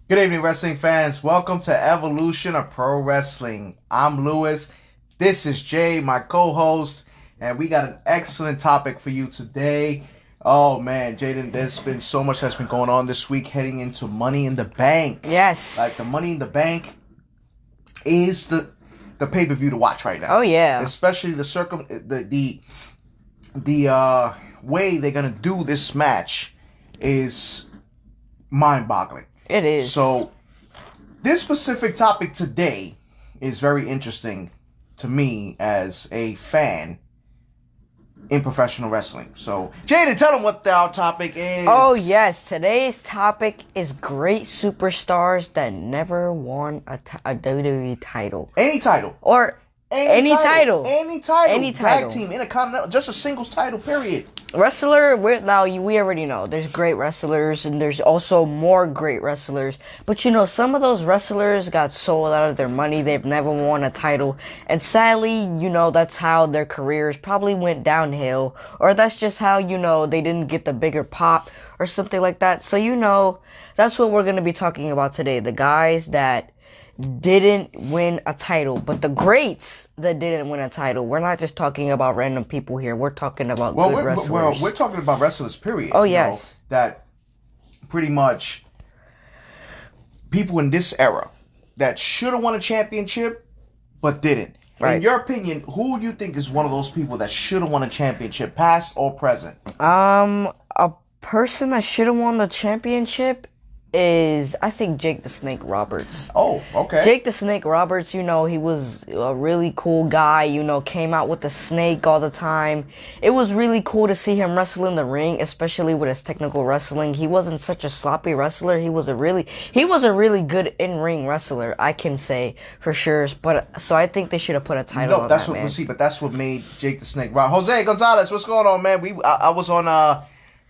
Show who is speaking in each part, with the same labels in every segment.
Speaker 1: Good evening, wrestling fans. Welcome to Evolution of Pro Wrestling. I'm Lewis. This is Jay, my co-host, and we got an excellent topic for you today. Oh man, Jaden, there's been so much that's been going on this week heading into Money in the Bank.
Speaker 2: Yes.
Speaker 1: Like the Money in the Bank is the pay-per-view to watch right now.
Speaker 2: Oh yeah.
Speaker 1: Especially the way they're gonna do this match is mind-boggling.
Speaker 2: It is.
Speaker 1: So, this specific topic today is very interesting to me as a fan in professional wrestling. So, Jaden, tell them what our topic is.
Speaker 2: Oh yes, today's topic is great superstars that never won a WWE title.
Speaker 1: Any title.
Speaker 2: Or any title.
Speaker 1: Any title.
Speaker 2: Any title.
Speaker 1: Tag team, Intercontinental, just a singles title, period.
Speaker 2: Wrestler, we already know there's great wrestlers and there's also more great wrestlers. But you know, some of those wrestlers got sold out of their money. They've never won a title. And sadly, you know, that's how their careers probably went downhill. Or that's just how, you know, they didn't get the bigger pop or something like that. So, you know, that's what we're going to be talking about today. The guys that didn't win a title, but the greats that didn't win a title. We're not just talking about random people here. We're talking about good wrestlers.
Speaker 1: Well, we're talking about wrestlers, period.
Speaker 2: Oh, yes.
Speaker 1: You know, that pretty much people in this era that should have won a championship, but didn't.
Speaker 2: Right.
Speaker 1: In your opinion, who do you think is one of those people that should have won a championship, past or present?
Speaker 2: A person that should have won the championship is, I think, Jake the Snake Roberts.
Speaker 1: Oh, okay.
Speaker 2: Jake the Snake Roberts, you know, he was a really cool guy, you know, came out with the snake all the time. It was really cool to see him wrestle in the ring, especially with his technical wrestling. He wasn't such a sloppy wrestler. He was a really good in-ring wrestler, I can say for sure. But so I think they should have put a title on
Speaker 1: that's
Speaker 2: that,
Speaker 1: what
Speaker 2: man.
Speaker 1: we see, but that's what made Jake the Snake Roberts. Jose Gonzalez, what's going on, man? I was on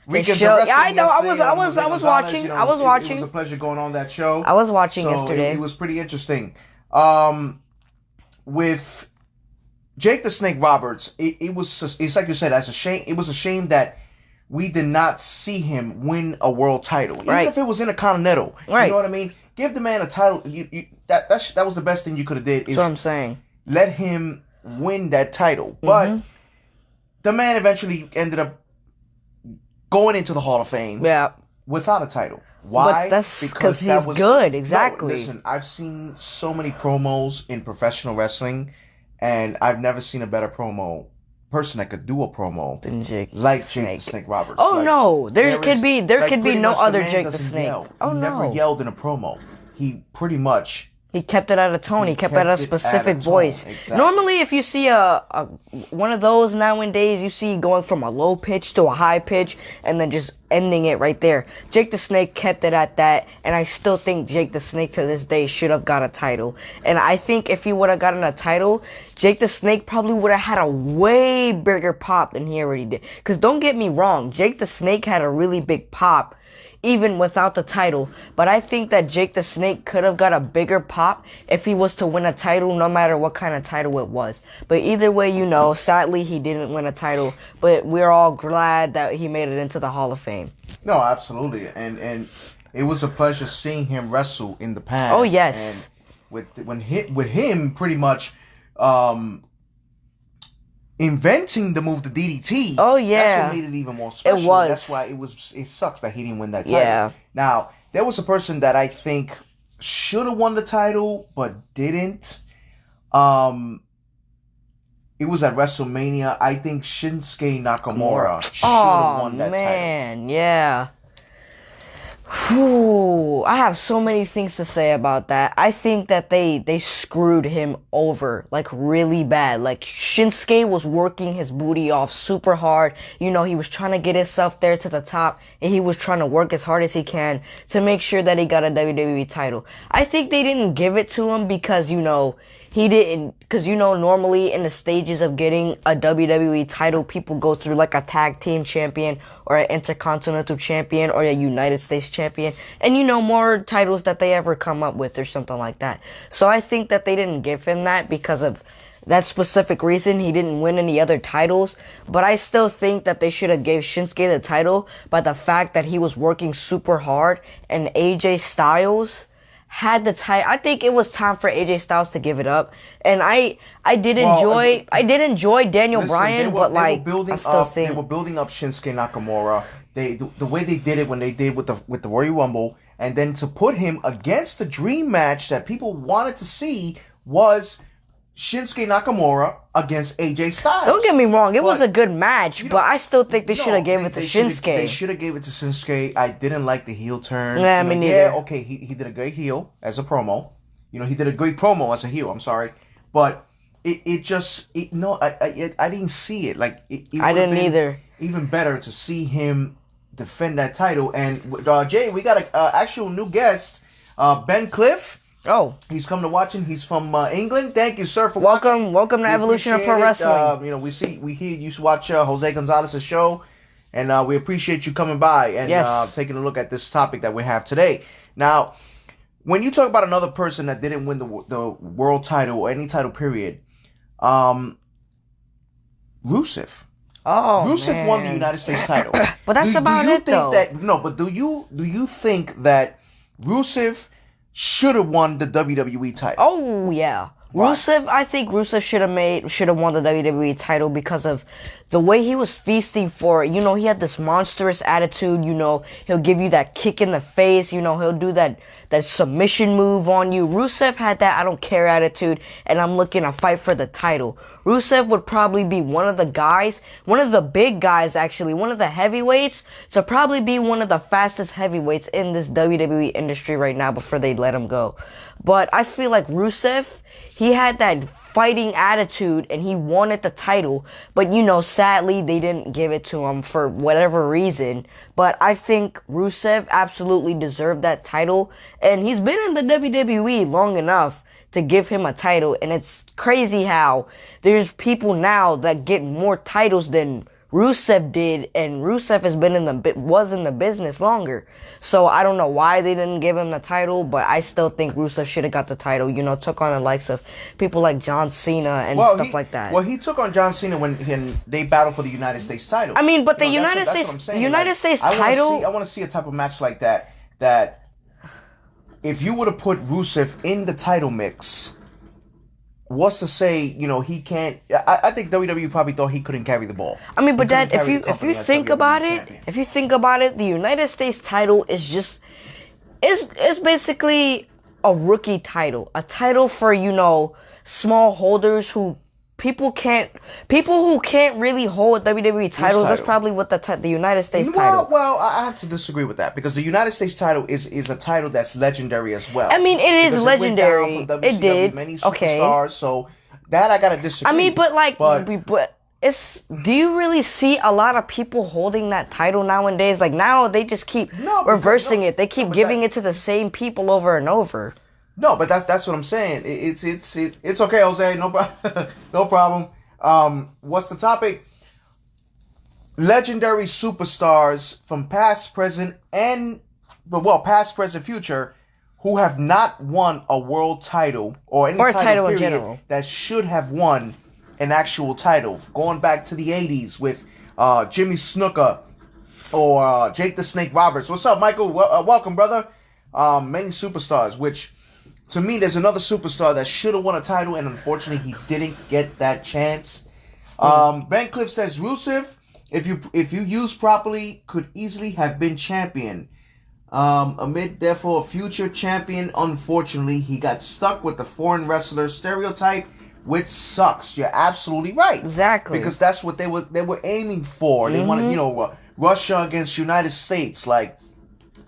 Speaker 1: Weekends of Wrestling.
Speaker 2: Yeah, I know. I was watching.
Speaker 1: You know,
Speaker 2: I was watching.
Speaker 1: It was a pleasure going on that show.
Speaker 2: I was watching yesterday.
Speaker 1: It was pretty interesting. With Jake the Snake Roberts, it's like you said, that's a shame. It was a shame that we did not see him win a world title, even if it was Intercontinental.
Speaker 2: Right.
Speaker 1: You know what I mean? Give the man a title. That was the best thing you could have did.
Speaker 2: That's what I'm saying.
Speaker 1: Let him win that title, but the man eventually ended up going into the Hall of Fame without a title. Why?
Speaker 2: But that's because he's good. Exactly.
Speaker 1: No, listen, I've seen so many promos in professional wrestling, and I've never seen a better person that could do a promo
Speaker 2: than Jake
Speaker 1: like Jake the Snake Roberts.
Speaker 2: Oh no, there could be no other Jake the Snake.
Speaker 1: He never yelled in a promo. He pretty much.
Speaker 2: He kept it at a tone. He kept it at a specific voice.
Speaker 1: Exactly.
Speaker 2: Normally, if you see a one of those nowadays, you see going from a low pitch to a high pitch and then just ending it right there. Jake the Snake kept it at that, and I still think Jake the Snake to this day should have got a title. And I think if he would have gotten a title, Jake the Snake probably would have had a way bigger pop than he already did. Because don't get me wrong, Jake the Snake had a really big pop even without the title, but I think that Jake the Snake could have got a bigger pop if he was to win a title, no matter what kind of title it was. But either way, you know, sadly he didn't win a title, but we're all glad that he made it into the Hall of Fame.
Speaker 1: No, absolutely, and it was a pleasure seeing him wrestle in the past.
Speaker 2: Oh yes,
Speaker 1: and with him pretty much inventing the move, the DDT.
Speaker 2: Oh yeah,
Speaker 1: that's what made it even more special.
Speaker 2: It was.
Speaker 1: That's why it sucks that he didn't win that title.
Speaker 2: Yeah.
Speaker 1: Now there was a person that I think should have won the title but didn't. It was at WrestleMania. I think Shinsuke Nakamura should have won that title. Oh
Speaker 2: man, yeah. Whew, I have so many things to say about that. I think that they screwed him over, like, really bad. Like, Shinsuke was working his booty off super hard. You know, he was trying to get himself there to the top, and he was trying to work as hard as he can to make sure that he got a WWE title. I think they didn't give it to him because, you know, he didn't, because, you know, normally in the stages of getting a WWE title, people go through like a tag team champion or an intercontinental champion or a United States champion, and, you know, more titles that they ever come up with or something like that. So I think that they didn't give him that because of that specific reason he didn't win any other titles, but I still think that they should have gave Shinsuke the title by the fact that he was working super hard and AJ Styles had the title. I think it was time for AJ Styles to give it up. And I did enjoy Daniel Bryan, but like I still think
Speaker 1: they were building up Shinsuke Nakamura. The way they did it when they did with the Royal Rumble, and then to put him against the dream match that people wanted to see was Shinsuke Nakamura against AJ Styles.
Speaker 2: Don't get me wrong, it was a good match, but I still think they should have given it to Shinsuke.
Speaker 1: They should have gave it to Shinsuke. I didn't like the heel turn.
Speaker 2: Yeah, me neither.
Speaker 1: Yeah, okay, he did a great heel as a promo. He did a great promo as a heel. I'm sorry, but I didn't see it. Like
Speaker 2: I didn't either.
Speaker 1: Even better to see him defend that title. And Jay, we got a actual new guest, Ben Cliff.
Speaker 2: Oh,
Speaker 1: he's come to watching. He's from England. Thank you, sir, for
Speaker 2: welcome to Evolution of Pro Wrestling.
Speaker 1: We hear you watch Jose Gonzalez's show, and we appreciate you coming by and taking a look at this topic that we have today. Now, when you talk about another person that didn't win the world title or any title period, Rusev.
Speaker 2: Oh,
Speaker 1: Rusev won the United States title,
Speaker 2: but that's about it, though.
Speaker 1: But do you think that Rusev should have won the WWE title?
Speaker 2: Oh yeah. Why? I think Rusev should have won the WWE title because of the way he was feasting for it. He had this monstrous attitude, he'll give you that kick in the face, he'll do that submission move on you. Rusev had that I don't care attitude, and I'm looking to fight for the title. Rusev would probably be one of the big guys actually, one of the heavyweights, to probably be one of the fastest heavyweights in this WWE industry right now before they let him go. But I feel like Rusev, he had that fighting attitude and he wanted the title, but sadly they didn't give it to him for whatever reason. But I think Rusev absolutely deserved that title, and he's been in the WWE long enough to give him a title, and it's crazy how there's people now that get more titles than Rusev did, and Rusev has been was in the business longer. So I don't know why they didn't give him the title, but I still think Rusev should have got the title. Took on the likes of people like John Cena and stuff like that.
Speaker 1: Well, he took on John Cena when they battled for the United States title.
Speaker 2: I mean, but the United States title.
Speaker 1: I want to see a type of match like that. That if you would have put Rusev in the title mix, what's to say, he can't. I think WWE probably thought he couldn't carry the ball.
Speaker 2: I mean, but that if you think about it, the United States title is just it's basically a rookie title, a title for small holders people who can't really hold WWE titles. That's probably what the United States title.
Speaker 1: Well, I have to disagree with that because the United States title is a title that's legendary as well.
Speaker 2: I mean, it is legendary. It did.
Speaker 1: Many superstars, so that I gotta disagree.
Speaker 2: I mean, but it's. Do you really see a lot of people holding that title nowadays? Like now, they just keep reversing it. They keep giving it to the same people over and over.
Speaker 1: No, but that's what I'm saying. It's okay, Jose. No problem. No problem. What's the topic? Legendary superstars from past, present, future, who have not won a world title or any title
Speaker 2: in general
Speaker 1: that should have won an actual title. Going back to the '80s with Jimmy Snuka or Jake the Snake Roberts. What's up, Michael? Welcome, brother. Many superstars, which. To me, there's another superstar that should have won a title, and unfortunately, he didn't get that chance. Ben Cliff says Rusev, if you used properly, could easily have been champion. Amid therefore a future champion, unfortunately, he got stuck with the foreign wrestler stereotype, which sucks. You're absolutely right.
Speaker 2: Exactly,
Speaker 1: because that's what they were aiming for. They wanted, Russia against United States, like.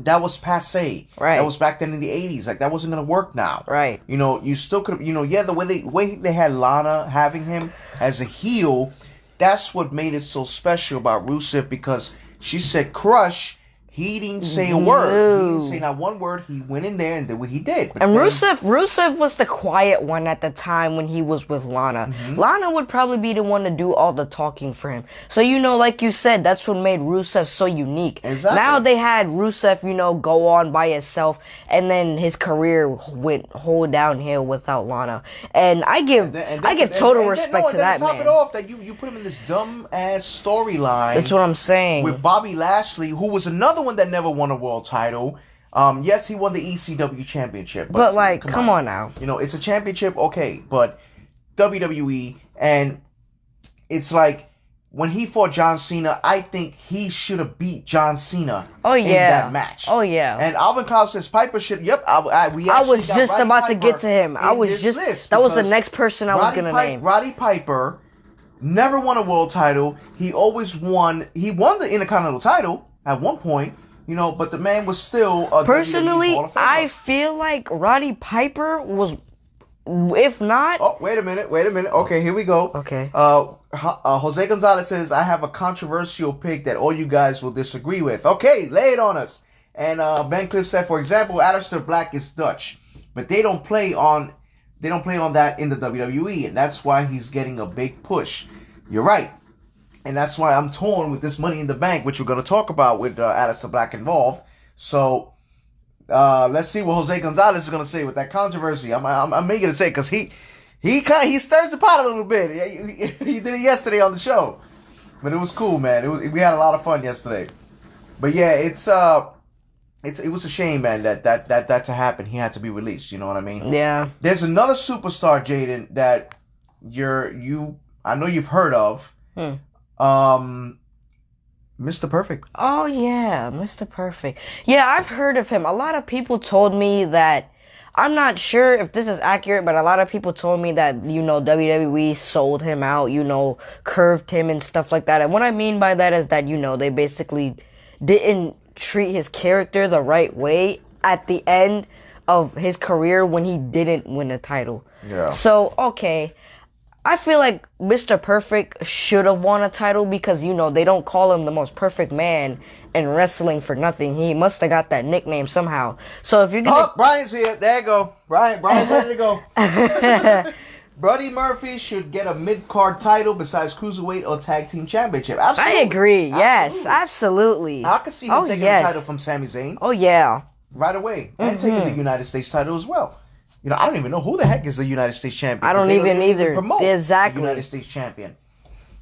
Speaker 1: That was passe.
Speaker 2: Right.
Speaker 1: That was back then in the 80s. Like, that wasn't going to work now.
Speaker 2: Right.
Speaker 1: You still could have, the way they had Lana having him as a heel, that's what made it so special about Rusev, because she said crush, He didn't say a word. He didn't say not one word. He went in there and did what he did. But
Speaker 2: And
Speaker 1: then-
Speaker 2: Rusev was the quiet one at the time when he was with Lana. Lana would probably be the one to do all the talking for him. So, like you said, that's what made Rusev so unique.
Speaker 1: Exactly.
Speaker 2: Now they had Rusev, go on by himself, and then his career went whole downhill without Lana. And I give total respect to that
Speaker 1: to top
Speaker 2: man.
Speaker 1: it off, that you put him in this dumb ass storyline.
Speaker 2: That's what I'm saying.
Speaker 1: With Bobby Lashley, who was another one that never won a world title. Yes, he won the ECW championship.
Speaker 2: But come on now.
Speaker 1: It's a championship, okay, but WWE, and it's like when he fought John Cena, I think he should have beat John Cena in that match.
Speaker 2: Oh yeah.
Speaker 1: And Alvin Klaus says Piper should. Yep,
Speaker 2: I was just about to get to him. That was the next person I was gonna name.
Speaker 1: Roddy Piper never won a world title. He always won. He won the Intercontinental title at one point. But the man was still a
Speaker 2: Personally,
Speaker 1: WWE Hall of Famer.
Speaker 2: I feel like Roddy Piper was, if not.
Speaker 1: Oh, wait a minute. Okay, here we go.
Speaker 2: Okay.
Speaker 1: Jose Gonzalez says, I have a controversial pick that all you guys will disagree with. Okay, lay it on us. And Ben Cliff said, for example, Aleister Black is Dutch, but they don't play on that in the WWE, and that's why he's getting a big push. You're right. And that's why I'm torn with this Money in the Bank, which we're going to talk about with Aleister Black involved. So let's see what Jose Gonzalez is going to say with that controversy. I'm making it say because he stirs the pot a little bit. He did it yesterday on the show, but it was cool, man. We had a lot of fun yesterday. But yeah, it was a shame, man, that to happen. He had to be released. You know what I mean?
Speaker 2: Yeah.
Speaker 1: There's another superstar, Jaden, that I know you've heard of. Mr. Perfect.
Speaker 2: Oh yeah, Mr. Perfect. Yeah, I've heard of him. A lot of people told me that. I'm not sure if this is accurate, but a lot of people told me that, WWE sold him out, curved him and stuff like that. And what I mean by that is that, they basically didn't treat his character the right way at the end of his career when he didn't win a title.
Speaker 1: Yeah.
Speaker 2: So, okay. I feel like Mr. Perfect should have won a title because, they don't call him the most perfect man in wrestling for nothing. He must have got that nickname somehow. So if you're gonna...
Speaker 1: Oh, Brian's here. There you go. Brian's ready to go. Buddy Murphy should get a mid-card title besides Cruiserweight or Tag Team Championship. Absolutely.
Speaker 2: I agree. Yes, absolutely.
Speaker 1: I could see him taking the title from Sami Zayn.
Speaker 2: Oh, yeah.
Speaker 1: Right away. And taking the United States title as well. I don't even know who the heck is the United States champion.
Speaker 2: I don't even either.
Speaker 1: Exactly. The United States champion.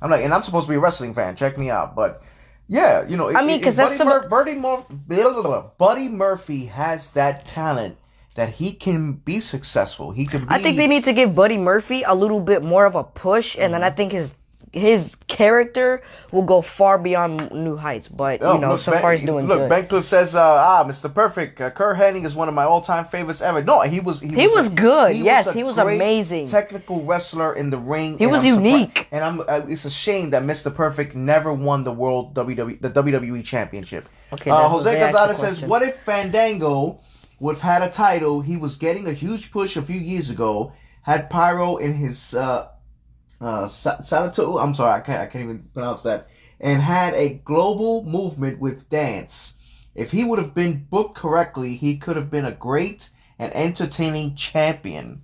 Speaker 1: I'm like, and I'm supposed to be a wrestling fan. Check me out. But yeah, because that's Buddy Murphy has that talent that he can be successful. He can.
Speaker 2: I think they need to give Buddy Murphy a little bit more of a push, and then I think his character will go far beyond new heights. But so far he's doing good.
Speaker 1: Ben Cliff says, Mr. Perfect, Kurt Hennig is one of my all-time favorites ever. No, he was
Speaker 2: good. Yes, he was amazing.
Speaker 1: Technical wrestler in the ring.
Speaker 2: He was unique.
Speaker 1: And it's a shame that Mr. Perfect never won the WWE Championship.
Speaker 2: Okay,
Speaker 1: Jose Gonzalez says, what if Fandango would have had a title? He was getting a huge push a few years ago. Had Pyro in his Salatu, I'm sorry, I can't even pronounce that, and had a global movement with dance. If he would have been booked correctly, he could have been a great and entertaining champion.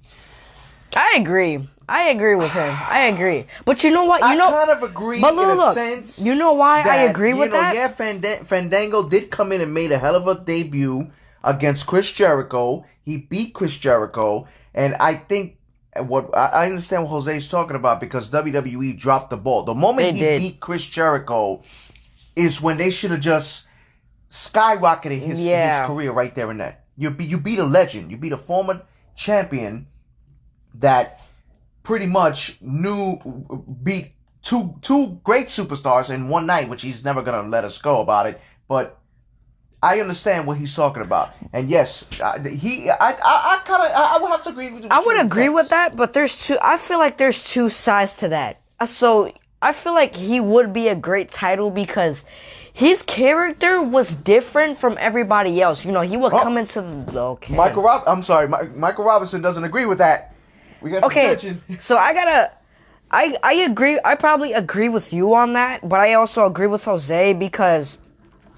Speaker 2: I agree with him. I agree. But you know what?
Speaker 1: I kind of agree in a sense.
Speaker 2: You know why I agree with that?
Speaker 1: Yeah, Fandango did come in and made a hell of a debut against Chris Jericho. He beat Chris Jericho, and I think I understand what Jose's talking about because WWE dropped the ball. The moment he beat Chris Jericho is when they should have just skyrocketed his career right there and then. You beat a legend. You beat a former champion that pretty much beat two great superstars in one night, which he's never gonna let us go about it. But I understand what he's talking about, and yes, I would have to agree with you.
Speaker 2: I would agree with that, but I feel like there's two sides to that. So I feel like he would be a great title because his character was different from everybody else. He would come into the okay.
Speaker 1: Michael Robinson doesn't agree with that. We got some tension.
Speaker 2: So I agree. I probably agree with you on that, but I also agree with Jose because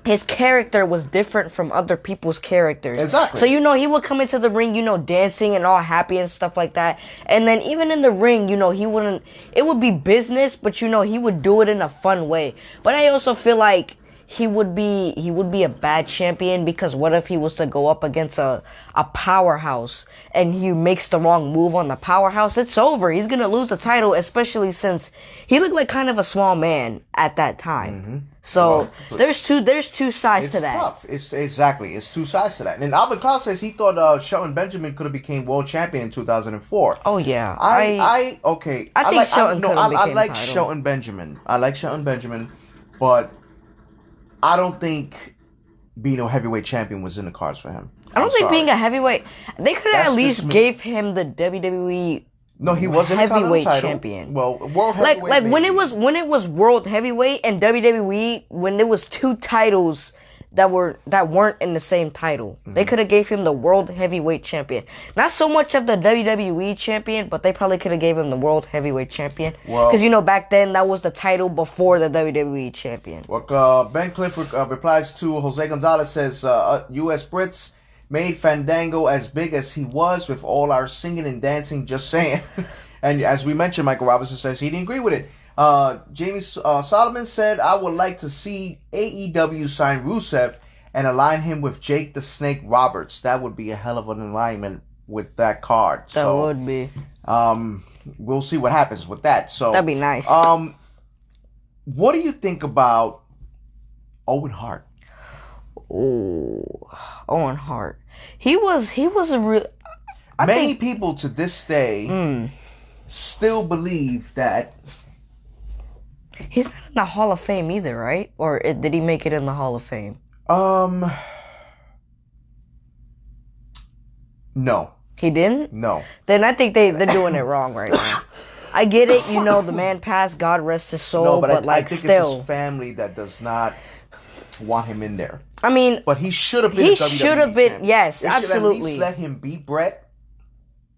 Speaker 2: his character was different from other people's characters.
Speaker 1: Exactly.
Speaker 2: So, he would come into the ring, dancing and all happy and stuff like that. And then even in the ring, it would be business, but he would do it in a fun way. But I also feel like he would be a bad champion, because what if he was to go up against a powerhouse and he makes the wrong move on the powerhouse? It's over. He's gonna lose the title, especially since he looked like kind of a small man at that time.
Speaker 1: Mm-hmm.
Speaker 2: So there's two sides to that.
Speaker 1: It's tough. It's two sides to that. And Alvin Cloud says he thought Shelton Benjamin could have became world champion in 2004.
Speaker 2: Oh yeah,
Speaker 1: I
Speaker 2: think Shelton could have became
Speaker 1: I like
Speaker 2: title.
Speaker 1: Shelton Benjamin. I like Shelton Benjamin, but I don't think being a heavyweight champion was in the cards for him.
Speaker 2: I don't think being a heavyweight, they could have at least
Speaker 1: just me.
Speaker 2: gave him the WWE.
Speaker 1: No, he wasn't
Speaker 2: heavyweight
Speaker 1: title.
Speaker 2: champion.
Speaker 1: Well, world heavyweight.
Speaker 2: Like when it was world heavyweight and WWE, when there was two titles that weren't in the same title, they could have gave him the world heavyweight champion. Not so much of the WWE champion, but they probably could have gave him the world heavyweight champion.
Speaker 1: Well,
Speaker 2: because back then that was the title before the WWE champion.
Speaker 1: Well, Ben Cliff replies to Jose Gonzalez, says U.S. Brits made Fandango as big as he was with all our singing and dancing, just saying. And as we mentioned, Michael Robinson says he didn't agree with it. Jamie Solomon said, I would like to see AEW sign Rusev and align him with Jake the Snake Roberts. That would be a hell of an alignment with that card.
Speaker 2: That would be.
Speaker 1: We'll see what happens with that. So
Speaker 2: that'd be nice.
Speaker 1: What do you think about Owen Hart?
Speaker 2: Oh, Owen Hart. He was a real.
Speaker 1: Many people to this day still believe that
Speaker 2: he's not in the Hall of Fame either, right? Or did he make it in the Hall of Fame?
Speaker 1: No.
Speaker 2: He didn't?
Speaker 1: No.
Speaker 2: Then I think they're doing it wrong right now. I get it, the man passed, God rest his soul,
Speaker 1: No, but I think
Speaker 2: still.
Speaker 1: it's his family that does not want him in there.
Speaker 2: I mean,
Speaker 1: but he should have been.
Speaker 2: He should have been. Champion. Yes,
Speaker 1: they
Speaker 2: absolutely.
Speaker 1: Should at least let him beat Brett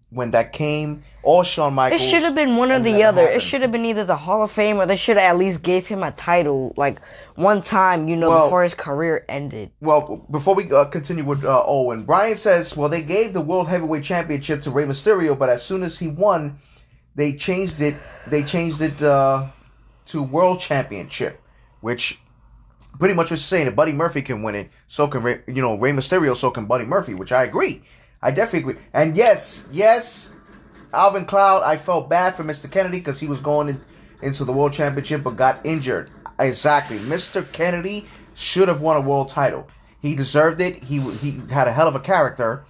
Speaker 1: when that came, or Shawn Michaels.
Speaker 2: It should have been one or the other. It should have been either the Hall of Fame, or they should have at least gave him a title, like one time, before his career ended.
Speaker 1: Well, before we continue with Owen, Brian says, well, they gave the World Heavyweight Championship to Rey Mysterio, but as soon as he won, they changed it. They changed it to World Championship, which pretty much was saying that Buddy Murphy can win it, so can Rey Mysterio, so can Buddy Murphy, which I agree. I definitely agree. And yes, Alvin Cloud, I felt bad for Mr. Kennedy because he was going into the World Championship but got injured. Exactly. Mr. Kennedy should have won a world title. He deserved it. He had a hell of a character,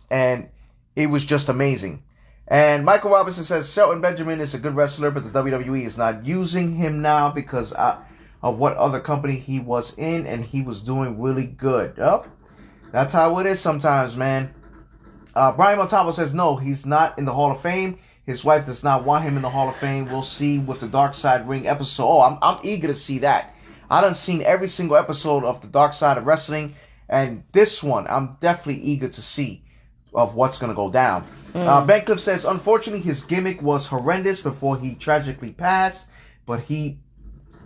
Speaker 1: and it was just amazing. And Michael Robinson says, Shelton Benjamin is a good wrestler, but the WWE is not using him now because of what other company he was in, and he was doing really good. Oh, that's how it is sometimes, man. Brian Montalvo says, no, he's not in the Hall of Fame. His wife does not want him in the Hall of Fame. We'll see with the Dark Side Ring episode. Oh, I'm eager to see that. I done seen every single episode of the Dark Side of Wrestling, and this one I'm definitely eager to see of what's going to go down. Ben Cliff says, unfortunately, his gimmick was horrendous before he tragically passed, but he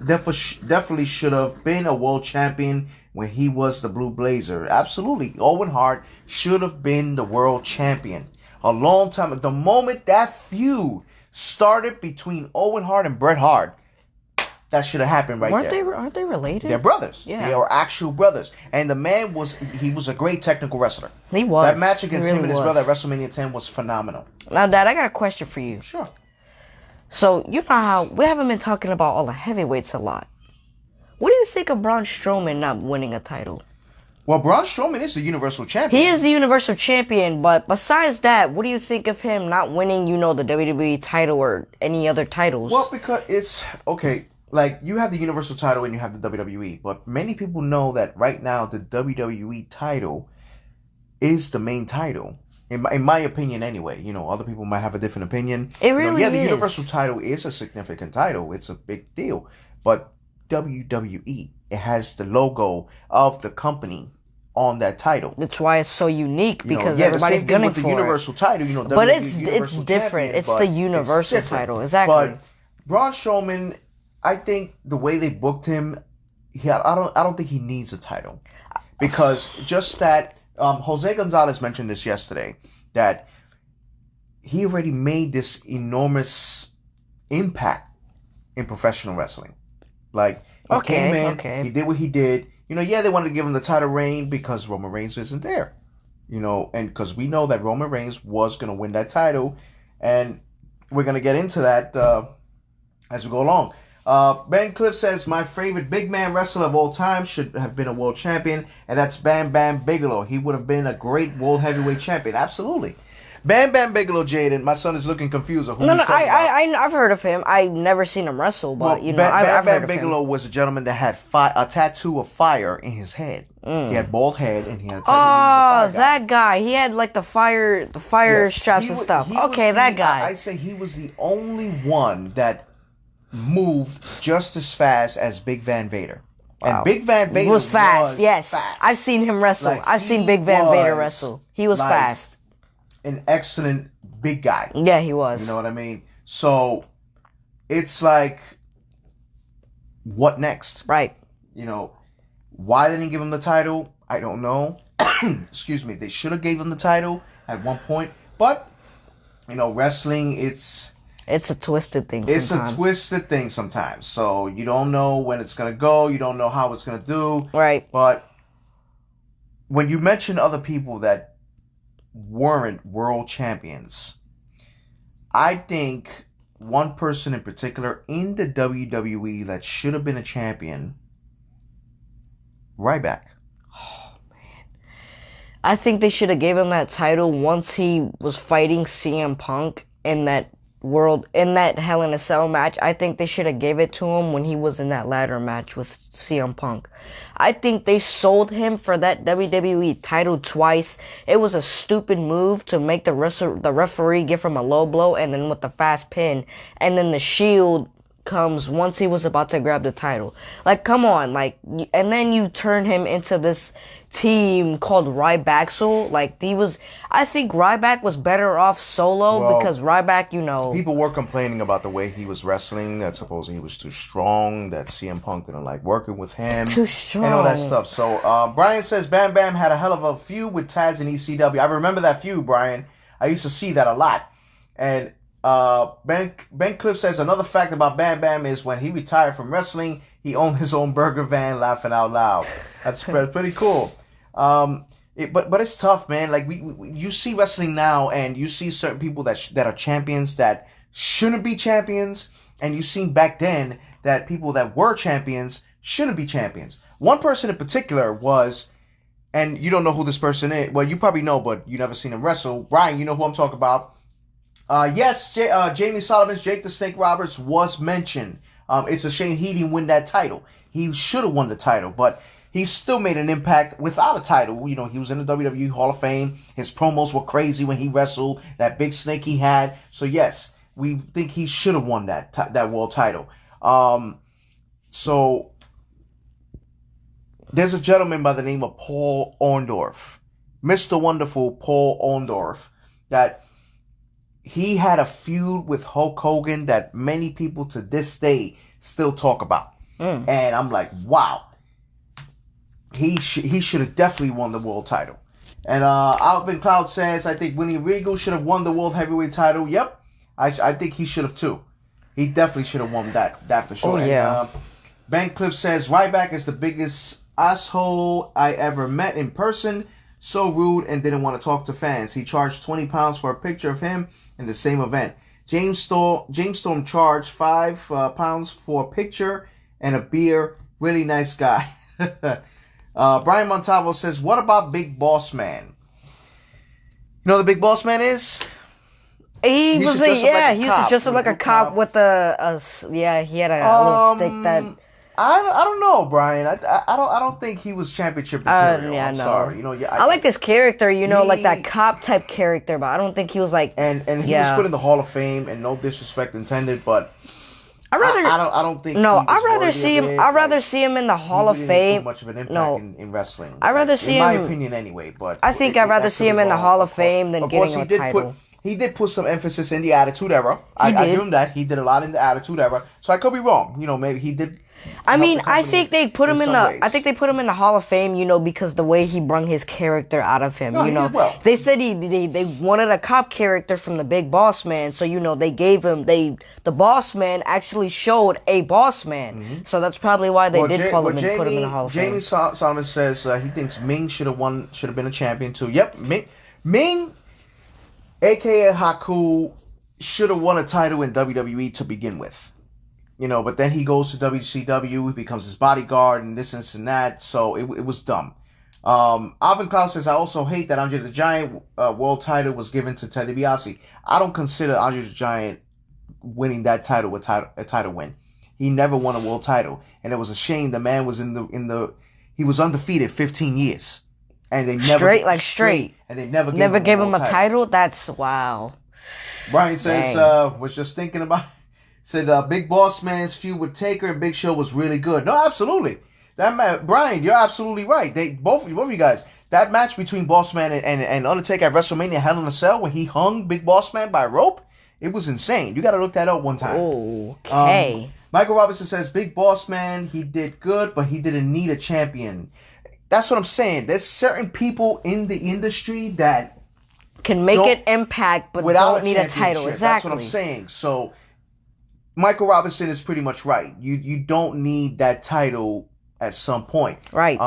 Speaker 1: definitely should have been a world champion when he was the Blue Blazer. Absolutely. Owen Hart should have been the world champion a long time. The moment that feud started between Owen Hart and Bret Hart, that should have happened there.
Speaker 2: Aren't they related?
Speaker 1: They're brothers.
Speaker 2: Yeah.
Speaker 1: They are actual brothers. And the man was a great technical wrestler.
Speaker 2: He was.
Speaker 1: That match against him and his brother at WrestleMania 10 was phenomenal.
Speaker 2: Now, Dad, I got a question for you.
Speaker 1: Sure.
Speaker 2: So, you know how we haven't been talking about all the heavyweights a lot. What do you think of Braun Strowman not winning a title?
Speaker 1: Well, Braun Strowman is the Universal Champion.
Speaker 2: He is the Universal Champion, but besides that, what do you think of him not winning, the WWE title or any other titles?
Speaker 1: Well, because it's, okay, like, you have the Universal title and you have the WWE, but many people know that right now the WWE title is the main title. In my opinion, anyway. Other people might have a different opinion.
Speaker 2: It really is.
Speaker 1: The Universal title is a significant title. It's a big deal. But WWE, it has the logo of the company on that title.
Speaker 2: That's why it's so unique, because
Speaker 1: the
Speaker 2: everybody's
Speaker 1: same thing
Speaker 2: gunning
Speaker 1: with the
Speaker 2: for
Speaker 1: Universal title.
Speaker 2: But it's different.
Speaker 1: Champion,
Speaker 2: it's the Universal title, exactly.
Speaker 1: But Braun Strowman, I think the way they booked him, I don't think he needs a title, because just that Jose Gonzalez mentioned this yesterday, that he already made this enormous impact in professional wrestling. Like, he came in, he did what he did. Yeah, they wanted to give him the title reign because Roman Reigns isn't there. And because we know that Roman Reigns was going to win that title, and we're going to get into that as we go along. Ben Cliff says, my favorite big man wrestler of all time should have been a world champion, and that's Bam Bam Bigelow. He would have been a great world heavyweight champion. Absolutely. Bam Bam Bigelow, Jaden. My son is looking confused.
Speaker 2: I've heard of him. I've never seen him wrestle, but
Speaker 1: I've
Speaker 2: heard
Speaker 1: Bam
Speaker 2: of
Speaker 1: Bigelow
Speaker 2: him.
Speaker 1: was a gentleman that had a tattoo of fire in his head. He had bald head, and he had a tattoo.
Speaker 2: Oh, that guy. He had like the fire straps and stuff. Okay, that guy.
Speaker 1: I say he was the only one that moved just as fast as Big Van Vader. Wow. And Big Van Vader
Speaker 2: was fast. Yes,
Speaker 1: fast.
Speaker 2: I've seen him wrestle. I've seen Big Van Vader wrestle. He was fast.
Speaker 1: An excellent big guy.
Speaker 2: Yeah, he was.
Speaker 1: You know what I mean? So it's like, what next?
Speaker 2: Right.
Speaker 1: Why didn't he give him the title? I don't know. Excuse me. They should have gave him the title at one point. But, wrestling, it's
Speaker 2: a twisted thing
Speaker 1: sometimes.
Speaker 2: It's
Speaker 1: a twisted thing sometimes. So you don't know when it's going to go. You don't know how it's going to do.
Speaker 2: Right.
Speaker 1: But when you mention other people that weren't world champions, I think one person in particular in the WWE that should have been a champion, Ryback.
Speaker 2: Oh man, I think they should have gave him that title once he was fighting CM Punk in that Hell in a Cell match. I think they should have gave it to him when he was in that ladder match with CM Punk. I think they sold him for that WWE title twice. It was a stupid move to make the referee give him a low blow, and then with the fast pin, and then the Shield comes once he was about to grab the title. Like, come on, and then you turn him into this team called Ryback. I think Ryback was better off solo, because Ryback,
Speaker 1: people were complaining about the way he was wrestling, that supposedly he was too strong, that CM Punk didn't like working with him.
Speaker 2: Too strong.
Speaker 1: And all that stuff. So, Brian says Bam Bam had a hell of a feud with Taz in ECW. I remember that feud, Brian. I used to see that a lot. And Ben Cliff says another fact about Bam Bam is when he retired from wrestling, he owned his own burger van, laughing out loud. That's pretty cool. But it's tough, man. Like, you see wrestling now, and you see certain people that are champions that shouldn't be champions, and you seen back then that people that were champions shouldn't be champions. One person in particular was, and you don't know who this person is. Well, you probably know, but you never seen him wrestle. Ryan, you know who I'm talking about. Yes, Jamie Solomon's Jake the Snake Roberts was mentioned. It's a shame he didn't win that title. He should have won the title, but he still made an impact without a title. He was in the WWE Hall of Fame. His promos were crazy when he wrestled. That big snake he had. So yes, we think he should have won that world title. So there's a gentleman by the name of Paul Orndorff, Mr. Wonderful Paul Orndorff, that he had a feud with Hulk Hogan that many people to this day still talk about. And I'm like, wow. He should have definitely won the world title. And Alvin Cloud says, I think Winnie Regal should have won the world heavyweight title. Yep. I think he should have too. He definitely should have won that for sure.
Speaker 2: Oh, yeah.
Speaker 1: And, Ben Cliff says, Ryback is the biggest asshole I ever met in person. So rude and didn't want to talk to fans. He charged £20 for a picture of him in the same event. James Storm charged £5 for a picture and a beer. Really nice guy. Brian Montalvo says, what about Big Boss Man? You know who the Big Boss Man is?
Speaker 2: He used to dress up like a cop with he had a little stick that...
Speaker 1: I don't know, Brian. I don't think he was championship material. I'm sorry.
Speaker 2: I like this character, like that cop type character, but I don't think he was like.
Speaker 1: And he was put in the Hall of Fame, and no disrespect intended, but I don't think.
Speaker 2: No, I'd rather see him. I'd rather see him in the Hall of Fame.
Speaker 1: Much of an impact in wrestling.
Speaker 2: I'd rather see him.
Speaker 1: In my opinion, anyway. But
Speaker 2: I think I'd rather see him in the Hall of Fame than getting a title.
Speaker 1: He did put some emphasis in the Attitude Era. I give him that. He did a lot in the Attitude Era. So I could be wrong. Maybe he did
Speaker 2: I mean,
Speaker 1: the
Speaker 2: I
Speaker 1: company
Speaker 2: think they put him in
Speaker 1: some
Speaker 2: the.
Speaker 1: ways.
Speaker 2: I think they put him in the Hall of Fame, because the way he brung his character out of him.
Speaker 1: No, he did well.
Speaker 2: They said they wanted a cop character from the Big Boss Man, so they gave him the Boss Man actually showed a Boss Man, so that's probably why they did put him in the Hall of Fame.
Speaker 1: Jamie Solomon says he thinks Ming should have been a champion too. Yep, Ming, aka Haku, should have won a title in WWE to begin with. But then he goes to WCW, he becomes his bodyguard, and this and that, so it was dumb. Alvin Klaus says, I also hate that Andre the Giant world title was given to Ted DiBiase. I don't consider Andre the Giant winning that title a title win. He never won a world title, and it was a shame. The man was he was undefeated 15 years, and they never
Speaker 2: straight,
Speaker 1: and they never
Speaker 2: gave him a title. That's wow.
Speaker 1: Brian says, was just thinking about. Said Big Boss Man's feud with Taker and Big Show was really good. No, absolutely. That man, Brian, you're absolutely right. They both of you guys. That match between Boss Man and Undertaker at WrestleMania Hell in a Cell when he hung Big Boss Man by a rope, it was insane. You got to look that up one time.
Speaker 2: Okay.
Speaker 1: Michael Robinson says Big Boss Man, he did good, but he didn't need a champion. That's what I'm saying. There's certain people in the industry that
Speaker 2: can make an impact, but don't need a title. Exactly.
Speaker 1: That's what I'm saying. So. Michael Robinson is pretty much right. You don't need that title at some point.
Speaker 2: Right.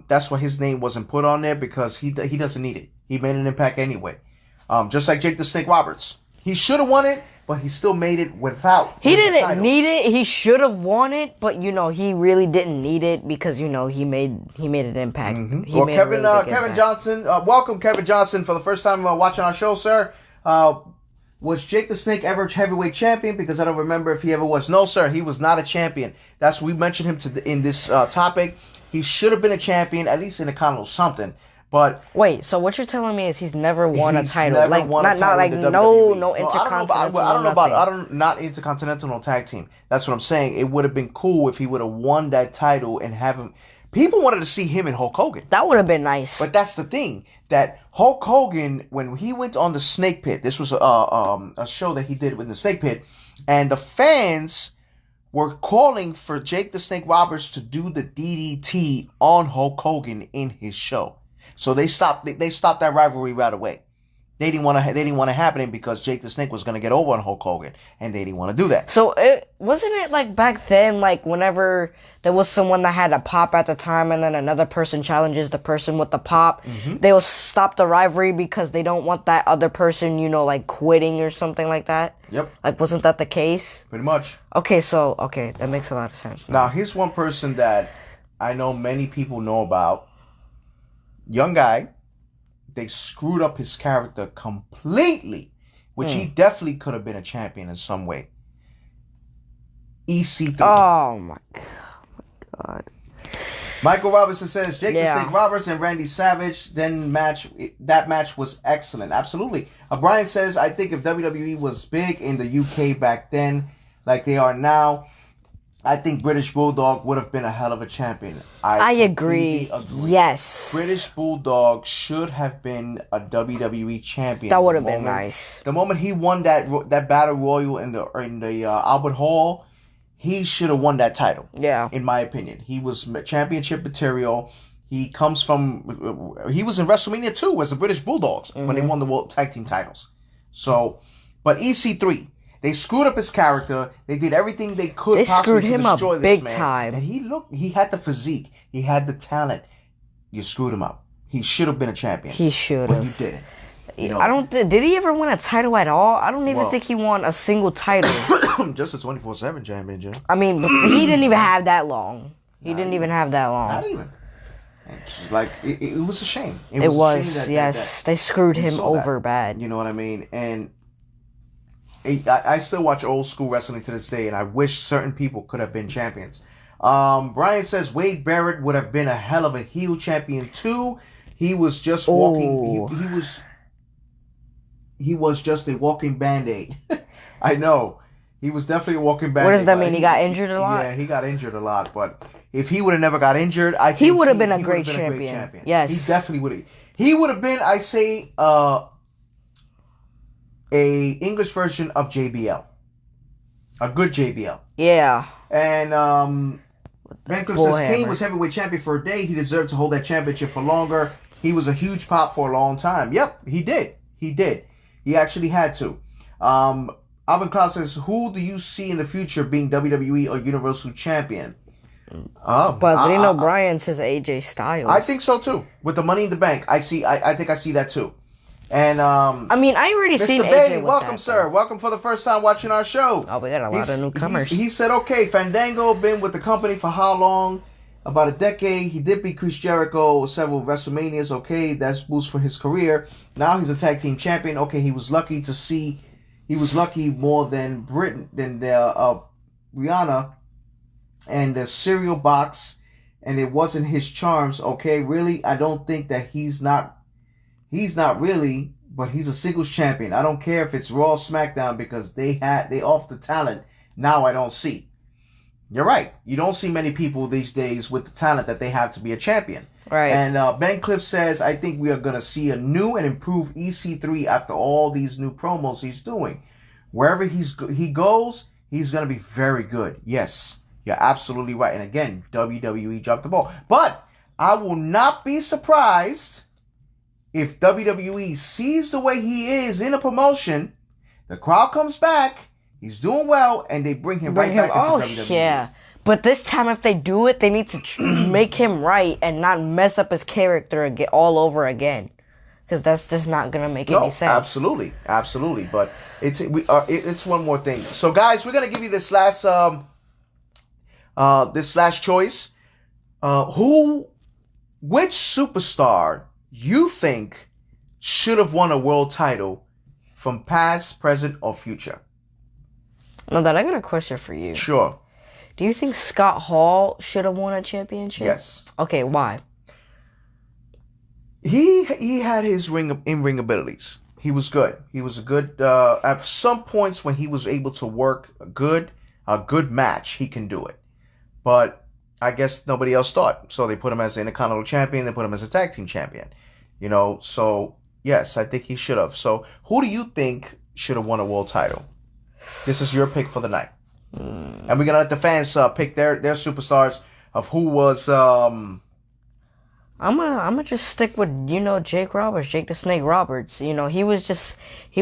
Speaker 1: That's why his name wasn't put on there because he doesn't need it. He made an impact anyway. Just like Jake the Snake Roberts. He should have won it, but he still made it without.
Speaker 2: He didn't need it. He should have won it, but he really didn't need it because he made an impact.
Speaker 1: Mm-hmm. Well, Kevin Johnson, welcome Kevin Johnson for the first time watching our show, sir. Was Jake the Snake ever heavyweight champion? Because I don't remember if he ever was. No, sir, he was not a champion. We mentioned him in this topic. He should have been a champion, at least in a kind of something. But
Speaker 2: wait, so what you're telling me is he's never won a title,
Speaker 1: no
Speaker 2: intercontinental.
Speaker 1: Not intercontinental, no tag team. That's what I'm saying. It would have been cool if he would have won that title and have him. People wanted to see him and Hulk Hogan.
Speaker 2: That would have been nice.
Speaker 1: But that's the thing. That Hulk Hogan, when he went on the Snake Pit, this was a show that he did with the Snake Pit, and the fans were calling for Jake the Snake Roberts to do the DDT on Hulk Hogan in his show. So they stopped that rivalry right away. They didn't want it happening because Jake the Snake was going to get over on Hulk Hogan, and they didn't want to do that.
Speaker 2: So wasn't it like back then, like whenever there was someone that had a pop at the time, and then another person challenges the person with the pop, they will stop the rivalry because they don't want that other person, like quitting or something like that.
Speaker 1: Yep.
Speaker 2: Like, wasn't that the case?
Speaker 1: Pretty much.
Speaker 2: Okay, that makes a lot of sense.
Speaker 1: Now here's one person that I know many people know about. Young guy. They screwed up his character completely, which he definitely could have been a champion in some way. EC3.
Speaker 2: Oh my god.
Speaker 1: Michael Robinson says Jake the Snake Roberts and Randy Savage that match was excellent. Absolutely. Brian says, I think if WWE was big in the UK back then, like they are now, I think British Bulldog would have been a hell of a champion.
Speaker 2: I agree. Yes.
Speaker 1: British Bulldog should have been a WWE champion.
Speaker 2: That would have been nice.
Speaker 1: The moment he won that battle royal in the Albert Hall, he should have won that title.
Speaker 2: Yeah.
Speaker 1: In my opinion, he was championship material. He was in WrestleMania 2 as the British Bulldogs when they won the World Tag Team titles. So, but EC3. They screwed up his character. They did everything they could possibly to destroy this man.
Speaker 2: Big time.
Speaker 1: And he had the physique. He had the talent. You screwed him up. He should have been a champion.
Speaker 2: He should have.
Speaker 1: But you didn't.
Speaker 2: Did he ever win a title at all? I don't even think he won a single title.
Speaker 1: Just a 24/7 champion, Jim.
Speaker 2: I mean, he didn't even have that long. Not even.
Speaker 1: Like, it was a shame.
Speaker 2: It was, yes. They screwed him over bad.
Speaker 1: You know what I mean? And I still watch old school wrestling to this day, and I wish certain people could have been champions. Brian says Wade Barrett would have been a hell of a heel champion too. He was just walking. He was just a walking Band-Aid. I know. He was definitely a walking Band-Aid.
Speaker 2: What does that mean? He got injured a lot?
Speaker 1: Yeah, he got injured a lot. But if he would have never got injured,
Speaker 2: he would have been a great champion. Yes.
Speaker 1: He definitely would have. He would have been, I say, a English version of JBL. A good JBL.
Speaker 2: Yeah.
Speaker 1: And Ben Cliff says
Speaker 2: Bullhammer.
Speaker 1: Kane was heavyweight champion for a day. He deserved to hold that championship for longer. He was a huge pop for a long time. Yep, he did. He did. He actually had to. Alvin Cloud says, who do you see in the future being WWE or Universal Champion?
Speaker 2: But Daniel Bryan says AJ Styles.
Speaker 1: I think so too. With the Money in the Bank, I think I see that too. And
Speaker 2: I mean, I already
Speaker 1: Mr.
Speaker 2: seen
Speaker 1: Bailey,
Speaker 2: AJ with
Speaker 1: welcome,
Speaker 2: that,
Speaker 1: sir.
Speaker 2: though.
Speaker 1: Welcome for the first time watching our show.
Speaker 2: Oh, we got a lot of newcomers.
Speaker 1: He said, okay, Fandango been with the company for how long? About a decade. He did beat Chris Jericho several WrestleManias. Okay, that's boost for his career. Now he's a tag team champion. Okay, he was lucky more than Rihanna and the cereal box, and it wasn't his charms. Okay, really, I don't think that he's not really, but he's a singles champion. I don't care if it's Raw, SmackDown, because they off the talent. Now I don't see. You're right. You don't see many people these days with the talent that they have to be a champion.
Speaker 2: Right.
Speaker 1: And Ben Cliff says, I think we are going to see a new and improved EC3 after all these new promos he's doing. Wherever he goes, he's going to be very good. Yes, you're absolutely right. And again, WWE dropped the ball. But I will not be surprised if WWE sees the way he is in a promotion, the crowd comes back, he's doing well, and they bring him back into WWE.
Speaker 2: Yeah. But this time, if they do it, they need to make him right and not mess up his character again, all over again. Because that's just not going to make any sense.
Speaker 1: Absolutely. But it's one more thing. So, guys, we're going to give you this last choice. Which superstar you think should have won a world title from past, present, or future?
Speaker 2: Now that I got a question for you.
Speaker 1: Sure.
Speaker 2: Do you think Scott Hall should have won a championship?
Speaker 1: Yes.
Speaker 2: Okay, why?
Speaker 1: He had his in-ring abilities. He was good. He was a good. At some points when he was able to work a good match, he can do it. But I guess nobody else thought. So they put him as an Intercontinental Champion. They put him as a Tag Team Champion. So yes, I think he should have. So who do you think should have won a world title? This is your pick for the night. And we're going to let the fans pick their superstars of who was... I'm
Speaker 2: gonna just stick with, Jake the Snake Roberts. He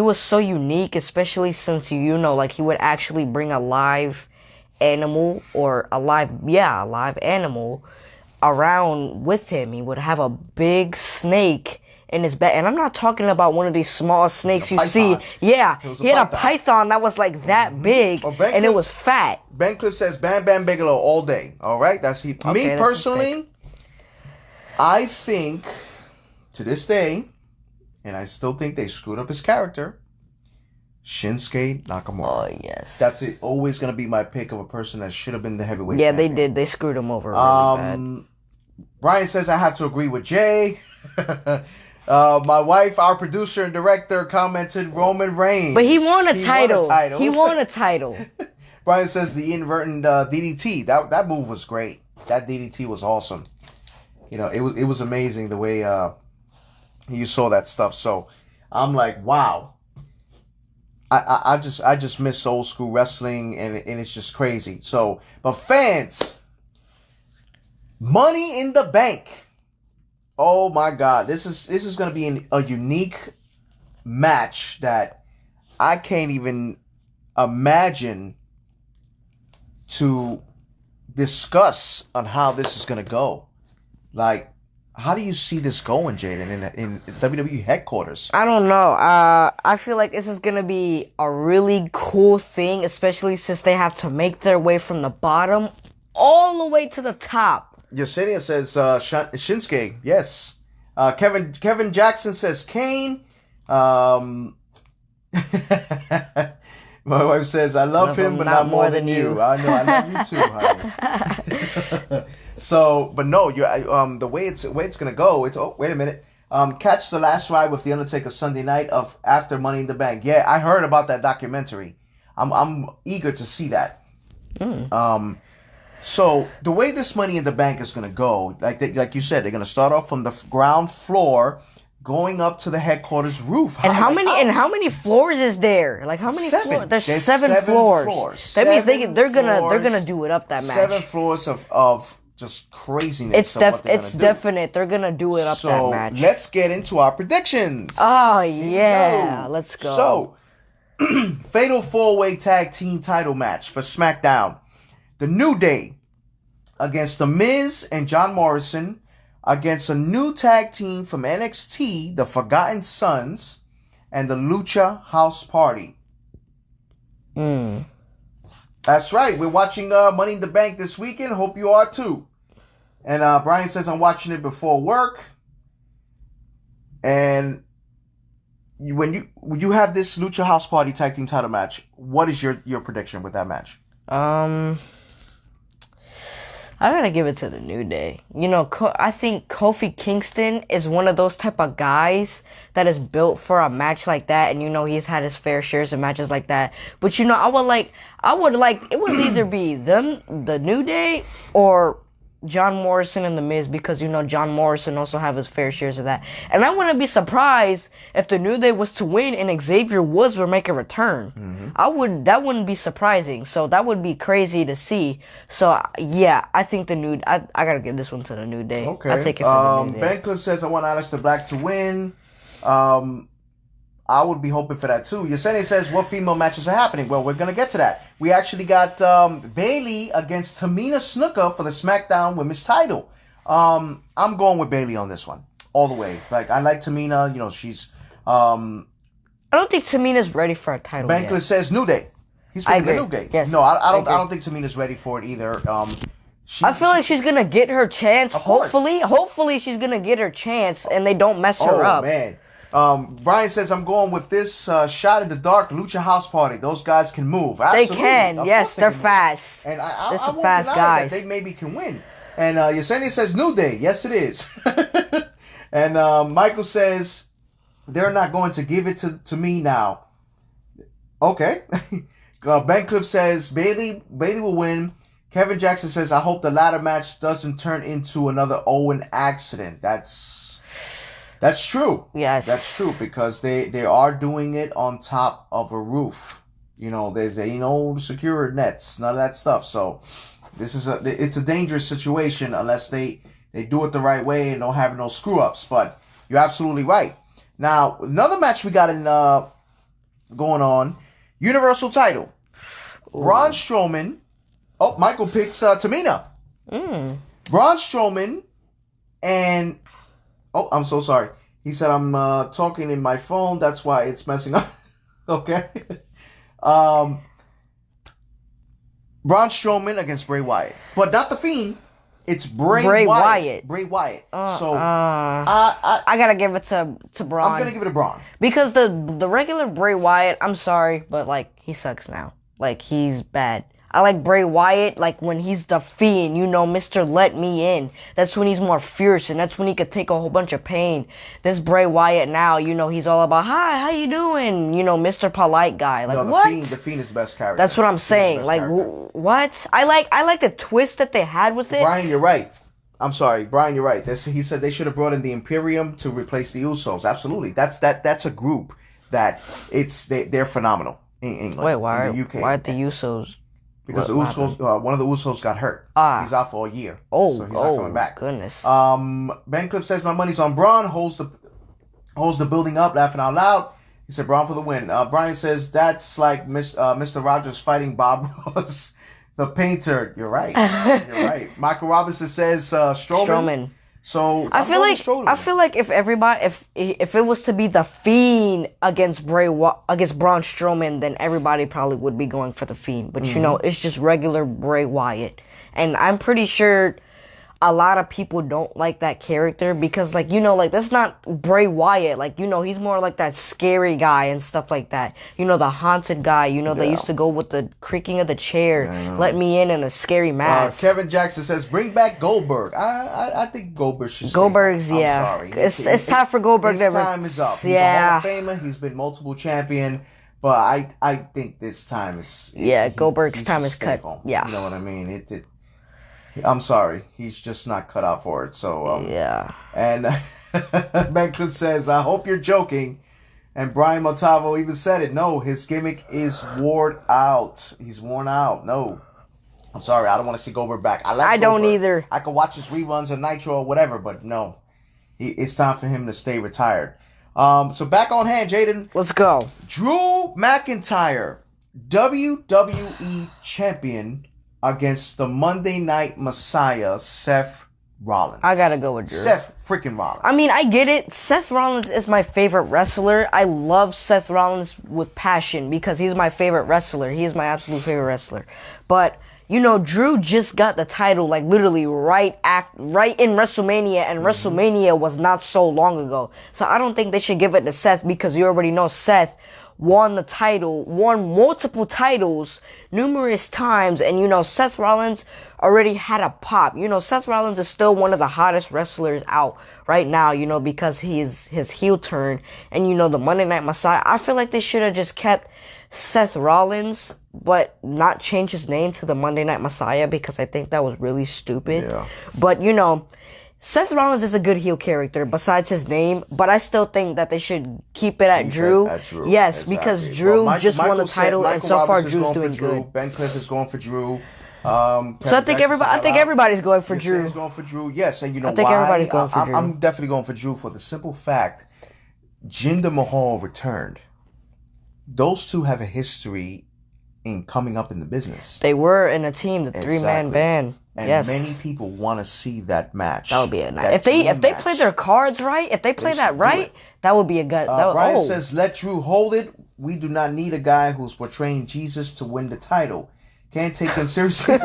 Speaker 2: was so unique, especially since, he would actually bring a live animal or a live animal around with him. He would have a big snake in his bed, and I'm not talking about one of these small snakes you see. Yeah, he had a python that was like that big, and it was fat.
Speaker 1: Ben Cliff says Bam Bam Bigelow all day. All right, that's he. Okay, me personally, I think to this day, and I still think they screwed up his character. Shinsuke Nakamura.
Speaker 2: Oh yes,
Speaker 1: that's it. Always gonna be my pick of a person that should have been the heavyweight.
Speaker 2: Yeah,
Speaker 1: champion.
Speaker 2: they did. They screwed him over really bad.
Speaker 1: Brian says I have to agree with Jay. My wife, our producer and director, commented Roman Reigns.
Speaker 2: But he won a title. He won a title.
Speaker 1: Brian says the inverted DDT. That move was great. That DDT was awesome. It was amazing the way you saw that stuff. So I'm like, wow. I just miss old school wrestling, and it's just crazy. So, but fans, Money in the Bank. Oh my God, this is going to be a unique match that I can't even imagine to discuss on how this is going to go. Like, how do you see this going, Jaden, in WWE headquarters?
Speaker 2: I don't know. I feel like this is going to be a really cool thing, especially since they have to make their way from the bottom all the way to the top.
Speaker 1: Yesenia says Shinsuke. Yes. Kevin Jackson says Kane. My wife says I love him, but not more than you. I know. I love you too, honey. So, but no, you the way it's gonna go. It's wait a minute. Catch the last ride with the Undertaker Sunday night of after Money in the Bank. Yeah, I heard about that documentary. I'm eager to see that. So the way this Money in the Bank is going to go, like you said, they're going to start off from the ground floor. going up to the headquarters roof.
Speaker 2: And how many floors is there? Like how many floors? There's
Speaker 1: There's
Speaker 2: seven floors. That means they're gonna do it up that match.
Speaker 1: 7 floors of just craziness.
Speaker 2: It's definite. They're gonna do it up that match.
Speaker 1: Let's get into our predictions.
Speaker 2: Oh yeah, let's go.
Speaker 1: So, Fatal 4-Way Tag Team Title match for SmackDown. The New Day against The Miz and John Morrison against a new tag team from NXT, the Forgotten Sons, and the Lucha House Party. That's right. We're watching Money in the Bank this weekend. Hope you are too. And Brian says I'm watching it before work. And when you have this Lucha House Party tag team title match, what is your prediction with that match?
Speaker 2: I gotta give it to the New Day. You know, I think Kofi Kingston is one of those type of guys that is built for a match like that, and you know he's had his fair shares of matches like that. But you know, I would like it would either be them, the New Day, or John Morrison and The Miz, because you know John Morrison also have his fair shares of that. And I wouldn't be surprised if the New Day was to win and Xavier Woods would make a return. That wouldn't be surprising. So that would be crazy to see. So yeah, I think I gotta give this one to the New Day.
Speaker 1: Okay.
Speaker 2: I'll take it from the New Day.
Speaker 1: Ben Cliff says I want Aleister Black to win. I would be hoping for that too. Yesenia says, what female matches are happening? Well, we're going to get to that. We actually got Bayley against Tamina Snuka for the SmackDown Women's title. I'm going with Bayley on this one. All the way. Like, I like Tamina. You know, she's...
Speaker 2: I don't think Tamina's ready for a title
Speaker 1: Ben Cliff says New Day. He's picking the New Day.
Speaker 2: Yes.
Speaker 1: No, I don't think Tamina's ready for it either.
Speaker 2: I feel like she's going to get her chance. Hopefully she's going to get her chance and they don't mess her up.
Speaker 1: Oh, man. Brian says, I'm going with this shot in the dark Lucha House Party. Those guys can move. Absolutely.
Speaker 2: They can. Yes, they're fast.
Speaker 1: And I
Speaker 2: They're some
Speaker 1: won't
Speaker 2: fast
Speaker 1: deny
Speaker 2: guys.
Speaker 1: that they maybe can win. And Yesenia says, New Day. Yes, it is. And Michael says, they're not going to give it to me now. Okay. Ben Cliff says, Bayley will win. Kevin Jackson says, I hope the ladder match doesn't turn into another Owen accident. That's true.
Speaker 2: Yes.
Speaker 1: That's true, because they are doing it on top of a roof. You know, there's secure nets, none of that stuff. So it's a dangerous situation unless they do it the right way and don't have no screw ups. But you're absolutely right. Now, another match we got in going on, Universal title. Braun Strowman. Oh, Michael picks Tamina. Braun Strowman and... Oh, I'm so sorry. He said I'm talking in my phone. That's why it's messing up. Okay. Braun Strowman against Bray Wyatt. But not The Fiend. It's Bray Wyatt. Bray Wyatt. I
Speaker 2: gotta give it to Braun.
Speaker 1: I'm gonna give it to Braun.
Speaker 2: Because the regular Bray Wyatt, I'm sorry, but like he sucks now. Like he's bad. I like Bray Wyatt, like when he's the Fiend, you know, Mr. Let Me In. That's when he's more fierce, and that's when he could take a whole bunch of pain. This Bray Wyatt now, you know, he's all about, hi, how you doing? You know, Mr. Polite guy. Like, what?
Speaker 1: The Fiend is the best character.
Speaker 2: That's what I'm saying. Like, what? I like the twist that they had with it.
Speaker 1: Brian, you're right. I'm sorry, Brian, you're right. He said they should have brought in the Imperium to replace the Usos. Absolutely. That's a group that they're phenomenal in England.
Speaker 2: Wait, why
Speaker 1: in the UK.
Speaker 2: Why are the Usos?
Speaker 1: Because the Usos, one of the Usos got hurt. He's out for a year. So he's not coming back.
Speaker 2: Goodness.
Speaker 1: Ben Cliff says my money's on Braun. Holds the building up, laughing out loud. He said Braun for the win. Brian says that's like Mr. Rogers fighting Bob Ross, the painter. You're right. You're right. Michael Robinson says Strowman. So
Speaker 2: I feel like if it was to be the Fiend against Braun Strowman, then everybody probably would be going for the Fiend. But you know, it's just regular Bray Wyatt, and I'm pretty sure a lot of people don't like that character because, like, you know, like that's not Bray Wyatt. Like, you know, he's more like that scary guy and stuff like that. You know, the haunted guy. You know, they used to go with the creaking of the chair, let me in a scary mask.
Speaker 1: Kevin Jackson says, "Bring back Goldberg." I think Goldberg should.
Speaker 2: Goldberg's,
Speaker 1: stay.
Speaker 2: yeah.
Speaker 1: I'm sorry.
Speaker 2: It's time for Goldberg.
Speaker 1: His time is up. He's a Hall of Famer. He's been multiple champion. But I think this time is...
Speaker 2: Goldberg's time is cut. Yeah.
Speaker 1: You know what I mean? I'm sorry. He's just not cut out for it. So,
Speaker 2: yeah.
Speaker 1: And Ben Clip says, I hope you're joking. And Brian Montalvo even said it. No, his gimmick is worn out. He's worn out. No. I'm sorry. I don't want to see Goldberg back.
Speaker 2: I don't either.
Speaker 1: I could watch his reruns of Nitro or whatever, but no. It's time for him to stay retired. So back on hand, Jaden.
Speaker 2: Let's go.
Speaker 1: Drew McIntyre, WWE Champion against the Monday Night Messiah, Seth Rollins.
Speaker 2: I gotta go with Drew.
Speaker 1: Seth freaking Rollins.
Speaker 2: I mean, I get it. Seth Rollins is my favorite wrestler. I love Seth Rollins with passion because he's my favorite wrestler. He is my absolute favorite wrestler. But you know, Drew just got the title like literally right in WrestleMania, and WrestleMania was not so long ago. So I don't think they should give it to Seth because you already know Seth won the title, won multiple titles numerous times, and you know, Seth Rollins already had a pop. You know, Seth Rollins is still one of the hottest wrestlers out right now, you know, because his heel turn and, you know, the Monday Night Messiah. I feel like they should have just kept Seth Rollins, but not change his name to the Monday Night Messiah because I think that was really stupid.
Speaker 1: Yeah.
Speaker 2: But, you know, Seth Rollins is a good heel character besides his name, but I still think that they should keep it at Drew. Yes, exactly. Because Drew just won the title, and so far Drew's doing good.
Speaker 1: Ben Cliff is going for Drew.
Speaker 2: So I think everybody's going for Drew.
Speaker 1: Going for Drew, yes, and you know
Speaker 2: I think
Speaker 1: why?
Speaker 2: Everybody's going for Drew.
Speaker 1: I'm definitely going for Drew for the simple fact Jinder Mahal returned. Those two have a history in coming up in the business.
Speaker 2: They were in a team, the three-man band.
Speaker 1: And
Speaker 2: yes.
Speaker 1: many people want to see that match.
Speaker 2: That would be a nice. If they play their cards right, if they play that right, that would be a good.
Speaker 1: Brian says, "Let Drew hold it. We do not need a guy who's portraying Jesus to win the title. Can't take him seriously."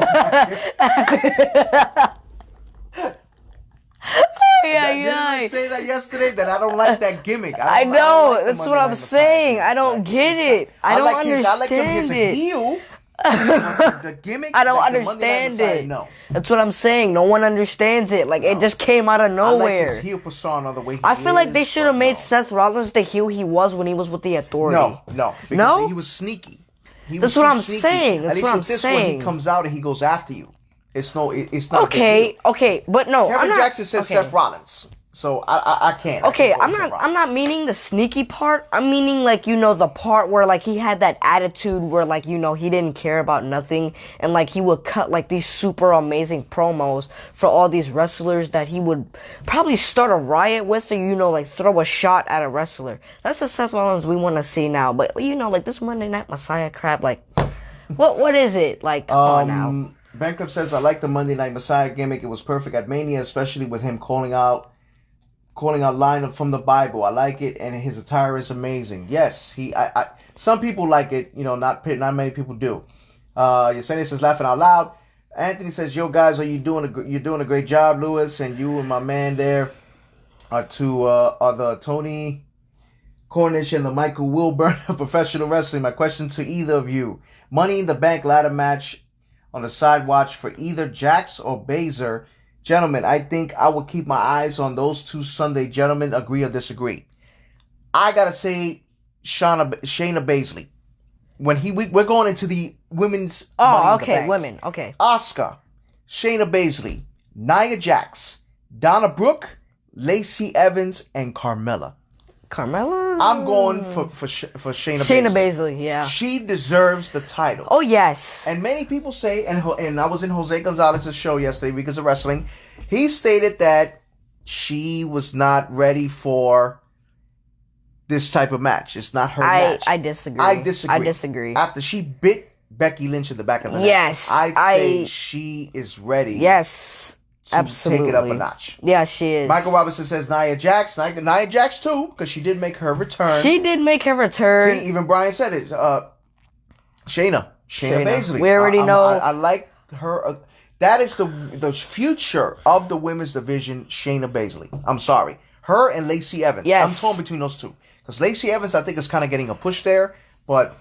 Speaker 2: Yeah.
Speaker 1: Didn't say that yesterday that I don't like that gimmick.
Speaker 2: I know. That's what I'm saying. I don't get it. I don't understand
Speaker 1: I like him as a heel. The gimmick.
Speaker 2: I don't understand it. No. That's what I'm saying. No one understands it. Like, it just came out of nowhere.
Speaker 1: I like his heel persona the way he
Speaker 2: I feel like they should have made Seth Rollins the heel he was when he was with the Authority.
Speaker 1: No. Because he was sneaky.
Speaker 2: That's what I'm saying. That's what I'm saying. At least with this one,
Speaker 1: he comes out and he goes after you. It's not.
Speaker 2: Okay, but no.
Speaker 1: Kevin Jackson says Seth Rollins. So I can't.
Speaker 2: Okay, I'm not meaning the sneaky part. I'm meaning, like, you know, the part where, like, he had that attitude where, like, you know, he didn't care about nothing, and, like, he would cut, like, these super amazing promos for all these wrestlers that he would probably start a riot with, or, you know, like, throw a shot at a wrestler. That's the Seth Rollins we want to see now. But, you know, like, this Monday Night Messiah crap, like, what is it? Like, come on now.
Speaker 1: Bankrupt says, I like the Monday Night Messiah gimmick. It was perfect at Mania, especially with him calling out line from the Bible. I like it, and his attire is amazing. Yes, some people like it, you know, not many people do. Yesenia says, laughing out loud. Anthony says, yo guys, you're doing a great job, Lewis, and you and my man there are the Tony Cornish and the Michael Wilburn of professional wrestling. My question to either of you: Money in the Bank ladder match on the side watch for either Jax or Baszler. Gentlemen, I think I will keep my eyes on those two Sunday. Gentlemen, agree or disagree? I gotta say, Shayna Baszler. We're going into the women's.
Speaker 2: Women. Okay.
Speaker 1: Asuka, Shayna Baszler, Nia Jax, Donna Brooke, Lacey Evans, and Carmella. I'm going for Shayna
Speaker 2: Baszler, yeah.
Speaker 1: She deserves the title.
Speaker 2: Oh, yes.
Speaker 1: And many people say, and I was in Jose Gonzalez's show yesterday, Because of Wrestling. He stated that she was not ready for this type of match. It's not her match.
Speaker 2: I disagree.
Speaker 1: After she bit Becky Lynch in the back of the neck, I'd say she is ready.
Speaker 2: Yes. Absolutely.
Speaker 1: Take it up a notch.
Speaker 2: Yeah, she is.
Speaker 1: Michael Robinson says Nia Jax. Nia Jax too, because she did make her return.
Speaker 2: See,
Speaker 1: even Brian said it. Shayna Baszler.
Speaker 2: We already know.
Speaker 1: I like her. That is the future of the women's division, Shayna Baszler. I'm sorry. Her and Lacey Evans.
Speaker 2: Yes.
Speaker 1: I'm torn between those two. Because Lacey Evans, I think, is kind of getting a push there, but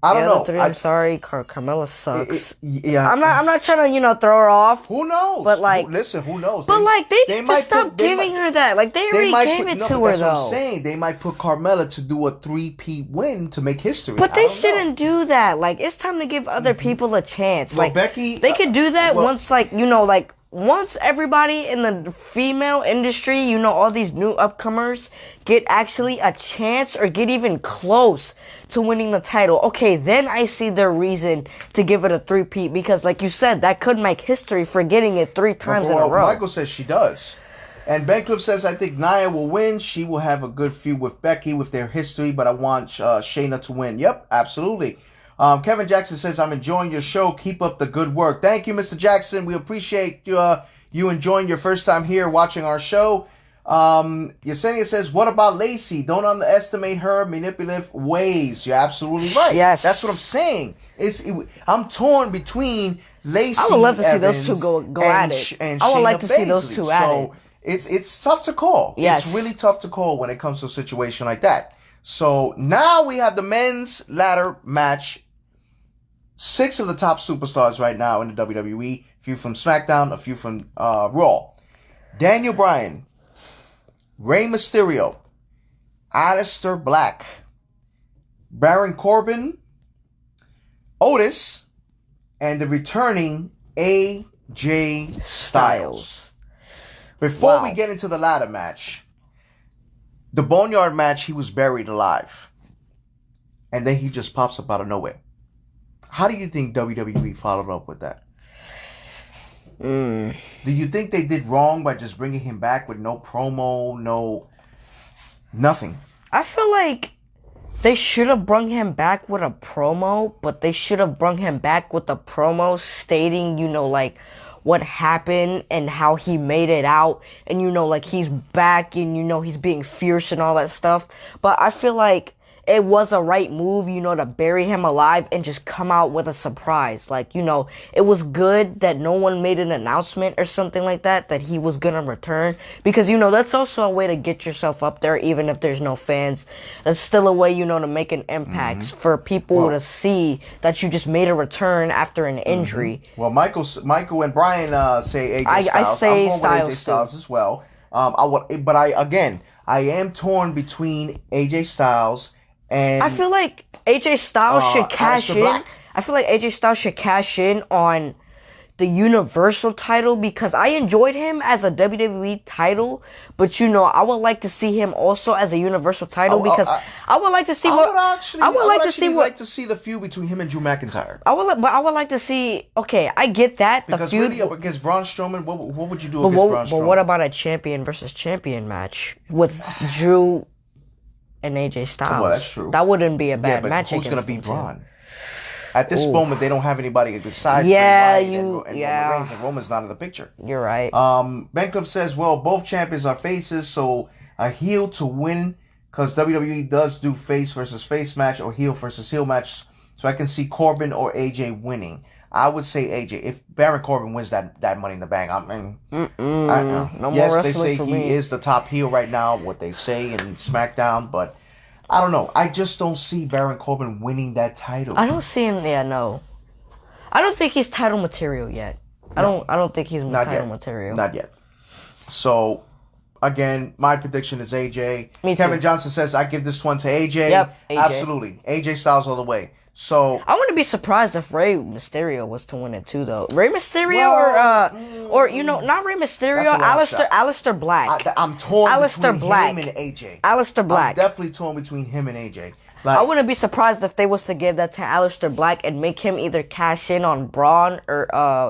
Speaker 1: I don't know.
Speaker 2: I'm sorry, Carmella sucks.
Speaker 1: Yeah,
Speaker 2: I'm not trying to throw her off.
Speaker 1: Who knows?
Speaker 2: But
Speaker 1: listen, who knows?
Speaker 2: But they need to stop giving her that. Like they already gave it to her though.
Speaker 1: That's what I'm saying. They might put Carmella to do a 3-peat win to make history.
Speaker 2: But they shouldn't do that. Like it's time to give other people a chance.
Speaker 1: Well,
Speaker 2: like
Speaker 1: Becky,
Speaker 2: they could do that once, like once everybody in the female industry, you know, all these new upcomers get actually a chance or get even close to winning the title, okay, then I see their reason to give it a three-peat, because like you said, that could make history for getting it 3 times in a row.
Speaker 1: Michael says she does. And Ben Cliff says, I think Nia will win. She will have a good feud with Becky with their history, but I want Shayna to win. Yep, absolutely. Kevin Jackson says, I'm enjoying your show. Keep up the good work. Thank you, Mr. Jackson. We appreciate you enjoying your first time here watching our show. Yesenia says, what about Lacey? Don't underestimate her manipulative ways. You're absolutely right.
Speaker 2: Yes.
Speaker 1: That's what I'm saying. I'm torn between Lacey
Speaker 2: I would love to see
Speaker 1: Evans
Speaker 2: those two go at it.
Speaker 1: and
Speaker 2: I would
Speaker 1: Shayna
Speaker 2: like to see those
Speaker 1: Baszler.
Speaker 2: two at it.
Speaker 1: It's tough to call.
Speaker 2: Yes.
Speaker 1: It's really tough to call when it comes to a situation like that. So now we have the men's ladder match. 6 of the top superstars right now in the WWE. A few from SmackDown, a few from Raw. Daniel Bryan, Rey Mysterio, Aleister Black, Baron Corbin, Otis, and the returning AJ Styles. Before we get into the ladder match, the Boneyard match, he was buried alive. And then he just pops up out of nowhere. How do you think WWE followed up with that? Do you think they did wrong by just bringing him back with no promo, nothing?
Speaker 2: I feel like they should have brung him back with a promo, but they should have brung him back with a promo stating, you know, like what happened and how he made it out, and you know, like he's back and you know he's being fierce and all that stuff. But I feel like it was a right move, you know, to bury him alive and just come out with a surprise. Like, you know, it was good that no one made an announcement or something like that he was gonna return. Because, you know, that's also a way to get yourself up there, even if there's no fans. That's still a way, you know, to make an impact for people to see that you just made a return after an injury.
Speaker 1: Well, Michael and Brian say AJ Styles.
Speaker 2: I say
Speaker 1: I'm going with AJ Styles as well. I am torn between AJ Styles and
Speaker 2: I feel like AJ Styles should cash
Speaker 1: Aleister
Speaker 2: in.
Speaker 1: Black.
Speaker 2: I feel like AJ Styles should cash in on the Universal title, because I enjoyed him as a WWE title, but you know, I would like to see him also as a Universal title, because I would like to see what
Speaker 1: I would like to see the feud between him and Drew McIntyre.
Speaker 2: I would like to see. Okay, I get that
Speaker 1: Because
Speaker 2: the feud
Speaker 1: really, against Braun Strowman, what would you do against Braun Strowman?
Speaker 2: but what about a champion versus champion match with Drew and AJ Styles?
Speaker 1: Well, that's true.
Speaker 2: That wouldn't be a bad match.
Speaker 1: Who's
Speaker 2: going to
Speaker 1: beat Braun? At this moment, they don't have anybody besides
Speaker 2: Yeah,
Speaker 1: Bray Wyatt and Roman Reigns, and Roman's not in the picture.
Speaker 2: You're right.
Speaker 1: Ben Cliff says, well, both champions are faces, so a heel to win, because WWE does do face versus face match or heel versus heel match, so I can see Corbin or AJ winning. I would say AJ. If Baron Corbin wins that Money in the Bank, I mean,
Speaker 2: No more
Speaker 1: yes, they
Speaker 2: wrestling
Speaker 1: say
Speaker 2: for
Speaker 1: he
Speaker 2: me.
Speaker 1: is the top heel right now, what they say in SmackDown, but I don't know. I just don't see Baron Corbin winning that title.
Speaker 2: I don't see him. Yeah, no. I don't think he's title material yet. I don't think he's title material.
Speaker 1: Not yet. So, again, my prediction is AJ.
Speaker 2: Me too.
Speaker 1: Kevin Johnson says I give this one to AJ.
Speaker 2: Yep, AJ.
Speaker 1: Absolutely. AJ Styles all the way. So
Speaker 2: I wouldn't be surprised if Rey Mysterio was to win it too, though. Rey Mysterio or you know, not Rey Mysterio, Aleister Black.
Speaker 1: I'm torn
Speaker 2: Aleister
Speaker 1: between
Speaker 2: Black.
Speaker 1: him and AJ.
Speaker 2: Aleister Black.
Speaker 1: I'm definitely torn between him and AJ.
Speaker 2: I wouldn't be surprised if they was to give that to Aleister Black and make him either cash in on Braun or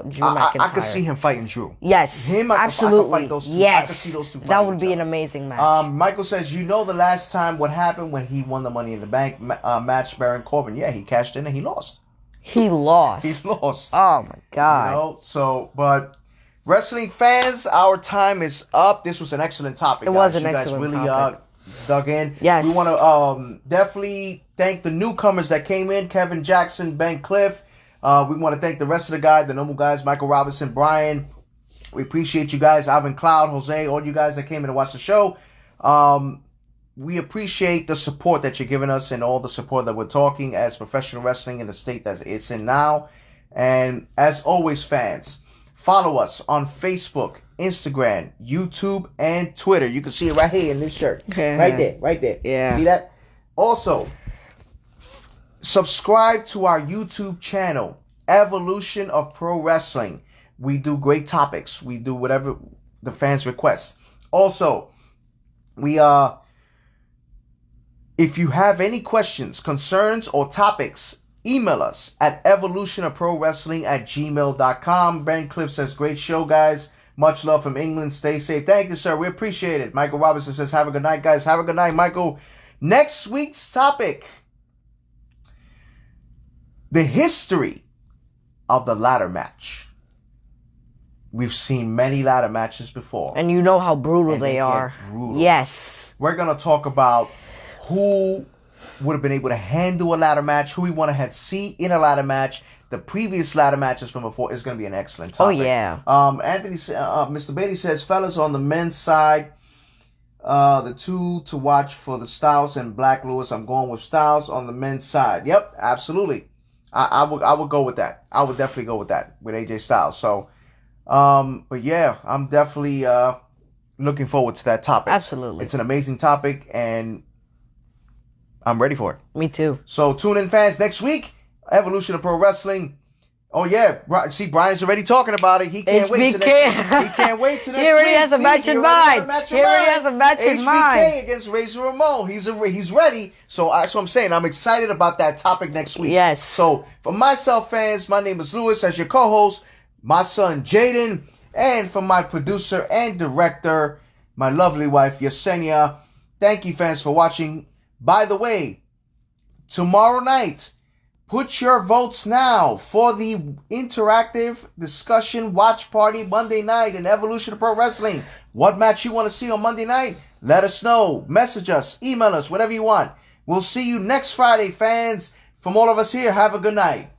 Speaker 2: Drew McIntyre.
Speaker 1: I could see him fighting Drew.
Speaker 2: Yes, absolutely.
Speaker 1: I could fight those two.
Speaker 2: Yes,
Speaker 1: I could see those two
Speaker 2: that
Speaker 1: fighting
Speaker 2: would
Speaker 1: each
Speaker 2: be
Speaker 1: other.
Speaker 2: an amazing match.
Speaker 1: Michael says, you know the last time what happened when he won the Money in the Bank match, Baron Corbin. Yeah, he cashed in and he lost.
Speaker 2: He lost.
Speaker 1: He lost.
Speaker 2: Oh my god.
Speaker 1: You know, so, but wrestling fans, our time is up. This was an excellent topic.
Speaker 2: It was an excellent
Speaker 1: really,
Speaker 2: topic.
Speaker 1: Dug in.
Speaker 2: Yes.
Speaker 1: We want to definitely thank the newcomers that came in: Kevin Jackson, Ben Cliff. We want to thank the rest of the guys, the normal guys: Michael Robinson, Brian. We appreciate you guys, Alvin Cloud, Jose, all you guys that came in to watch the show. We appreciate the support that you're giving us and all the support that we're talking as professional wrestling in the state that it's in now. And as always, fans, follow us on Facebook, Instagram, YouTube, and Twitter. You can see it right here in this shirt. Right there.
Speaker 2: Yeah.
Speaker 1: See that? Also, subscribe to our YouTube channel, Evolution of Pro Wrestling. we do great topics. We do whatever the fans request. Also, we if you have any questions, concerns, or topics, email us at evolutionofprowrestling@gmail.com. Ben Cliff says, great show, guys. Much love from England. Stay safe. Thank you, sir. We appreciate it. Michael Robinson says, have a good night, guys. Have a good night, Michael. Next week's topic, the history of the ladder match. We've seen many ladder matches before.
Speaker 2: And you know how brutal
Speaker 1: And
Speaker 2: they are.
Speaker 1: brutal.
Speaker 2: Yes.
Speaker 1: We're going to talk about who would have been able to handle a ladder match, who we want to have see in a ladder match. The previous ladder matches from before is going to be an excellent topic.
Speaker 2: Oh, yeah.
Speaker 1: Mr. Beatty says, fellas, on the men's side, the two to watch for the Styles and Black Lewis. I'm going with Styles on the men's side. Yep, absolutely. I would go with that. I would definitely go with that, with AJ Styles. So, but yeah, I'm definitely looking forward to that topic.
Speaker 2: Absolutely.
Speaker 1: It's an amazing topic, and I'm ready for it.
Speaker 2: Me too.
Speaker 1: So tune in, fans, next week. Evolution of Pro Wrestling. Oh yeah, see, Brian's already talking about it. He can't wait to next week. He can't wait to next week.
Speaker 2: He already has a match in mind. He already has a match in mind.
Speaker 1: HBK against Razor Ramon. He's ready. So that's what I'm saying. I'm excited about that topic next week.
Speaker 2: Yes.
Speaker 1: So for myself, fans, my name is Lewis as your co-host. My son Jaden, and for my producer and director, my lovely wife Yesenia. Thank you, fans, for watching. By the way, tomorrow night, put your votes now for the interactive discussion watch party Monday night in Evolution of Pro Wrestling. What match you want to see on Monday night? Let us know. Message us, email us, whatever you want. We'll see you next Friday, fans. From all of us here, have a good night.